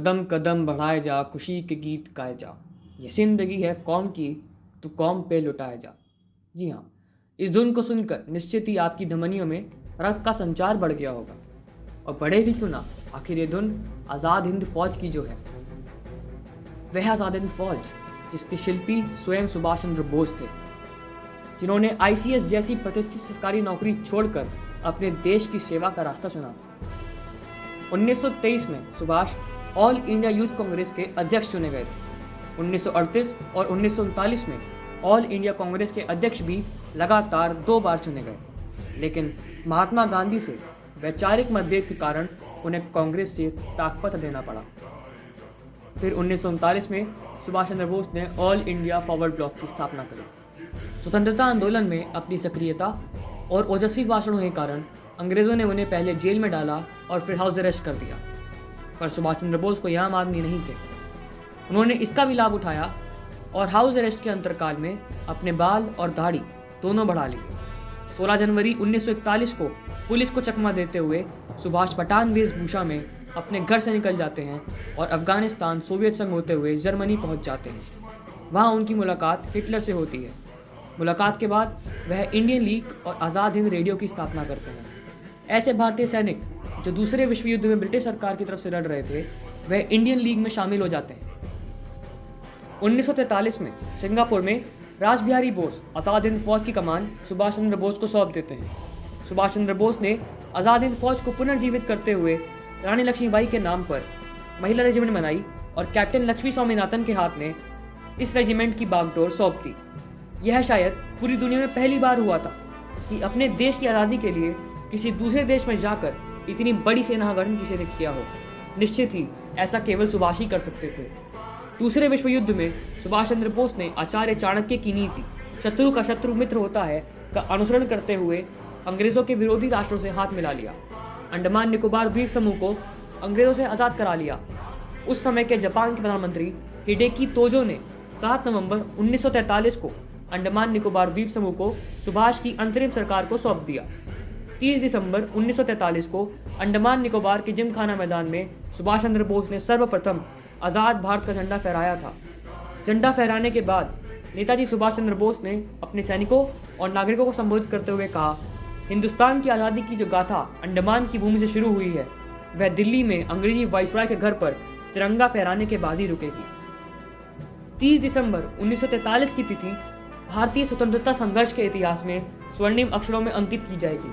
कदम कदम बढ़ाए जा, खुशी के गीत गाए जा। ये जिंदगी है कौम की, तू कौम पे लुटाए जा। जी हाँ, इस धुन को सुनकर निश्चित ही आपकी धमनियों में रक्त का संचार बढ़ गया होगा। और बढ़े भी क्यों ना, आखिर ये धुन आज़ाद हिंद फौज की जो है, वह आज़ाद हिंद फौज जिसके शिल्पी स्वयं सुभाष चंद्र बोस थे, जिन्होंने ICS जैसी प्रतिष्ठित सरकारी नौकरी छोड़कर अपने देश की सेवा का रास्ता चुना था। 1923 में Subhash all India youth Congress के अध्यक्ष चुने गए थे। 1938 और 1939 में ऑल इंडिया कांग्रेस के अध्यक्ष भी लगातार 2 बार चुने गए, लेकिन महात्मा गांधी से वैचारिक मतभेद के कारण उन्हें कांग्रेस से त्यागपत्र देना पड़ा। फिर 1939 में सुभाष चंद्र बोस ने ऑल इंडिया फॉरवर्ड ब्लॉक की स्थापना करी। स्वतंत्रता आंदोलन में अपनी सक्रियता और ओजस्वी भाषणों के कारण अंग्रेज़ों ने उन्हें पहले जेल में डाला और फिर हाउस अरेस्ट कर दिया। पर सुभाष चंद्र बोस को आम आदमी नहीं थे। उन्होंने इसका भी लाभ उठाया और हाउस अरेस्ट के अंतरकाल में अपने बाल और दाढ़ी दोनों बढ़ा लिए। 16 जनवरी 1941 को पुलिस को चकमा देते हुए सुभाष पठान वेशभूषा में अपने घर से निकल जाते हैं और अफगानिस्तान सोवियत संघ होते हुए जर्मनी पहुंच जाते हैं। वहां उनकी मुलाकात हिटलर से होती है। मुलाकात के बाद वह इंडियन लीग और आज़ाद हिंद रेडियो की स्थापना करते हैं। ऐसे भारतीय सैनिक जो दूसरे विश्व युद्ध में ब्रिटिश सरकार की तरफ से लड़ रहे थे, वह इंडियन लीग में शामिल हो जाते हैं। 1943 में सिंगापुर में रासबिहारी बोस आज़ाद हिंद फौज की कमान सुभाष चंद्र बोस को सौंप देते हैं। सुभाष चंद्र बोस ने आज़ाद हिंद फौज को पुनर्जीवित करते हुए रानी लक्ष्मीबाई के नाम पर महिला रेजिमेंट बनाई और कैप्टन लक्ष्मी स्वामीनाथन के हाथ में इस रेजिमेंट की बागडोर सौंप दी। यह शायद पूरी दुनिया में पहली बार हुआ था कि अपने देश की आज़ादी के लिए किसी दूसरे देश में जाकर इतनी बड़ी सेना का गठन किसी ने किया हो। निश्चित ही ऐसा केवल सुभाष ही कर सकते थे। दूसरे विश्व युद्ध में सुभाष चंद्र बोस ने आचार्य चाणक्य की नीति शत्रु का शत्रु मित्र होता है का अनुसरण करते हुए अंग्रेजों के विरोधी राष्ट्रों से हाथ मिला लिया। अंडमान निकोबार द्वीप समूह को अंग्रेजों से आज़ाद करा लिया। उस समय के जापान के प्रधानमंत्री हिडेकी तोजो ने 7 नवंबर 1943 को अंडमान निकोबार द्वीप समूह को सुभाष की अंतरिम सरकार को सौंप दिया। 30 दिसंबर 1943 को अंडमान निकोबार के जिमखाना मैदान में सुभाष चंद्र बोस ने सर्वप्रथम आज़ाद भारत का झंडा फहराया था। झंडा फहराने के बाद नेताजी सुभाष चंद्र बोस ने अपने सैनिकों और नागरिकों को संबोधित करते हुए कहा, हिंदुस्तान की आज़ादी की जो गाथा अंडमान की भूमि से शुरू हुई है, वह दिल्ली में अंग्रेजी वाइसराय के घर पर तिरंगा फहराने के बाद ही रुकेगी। 30 दिसंबर 1943 की तिथि भारतीय स्वतंत्रता संघर्ष के इतिहास में स्वर्णिम अक्षरों में अंकित की जाएगी।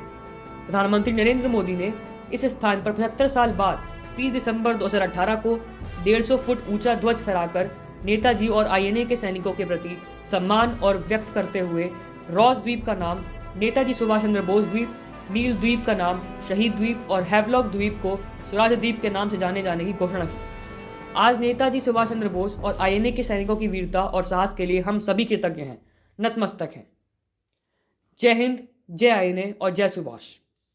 प्रधानमंत्री नरेंद्र मोदी ने इस स्थान पर 75 साल बाद 30 दिसंबर 2018 को 150 फुट ऊंचा ध्वज फहराकर नेताजी और INA के सैनिकों के प्रति सम्मान और व्यक्त करते हुए रॉस द्वीप का नाम नेताजी सुभाष चंद्र बोस द्वीप, नील द्वीप का नाम शहीद द्वीप और हैवलॉक द्वीप को स्वराज द्वीप के नाम से जाने जाने की घोषणा की। आज नेताजी सुभाष चंद्र बोस और INA के सैनिकों की वीरता और साहस के लिए हम सभी कृतज्ञ हैं, नतमस्तक हैं। जय हिंद, जय INA और जय सुभाष।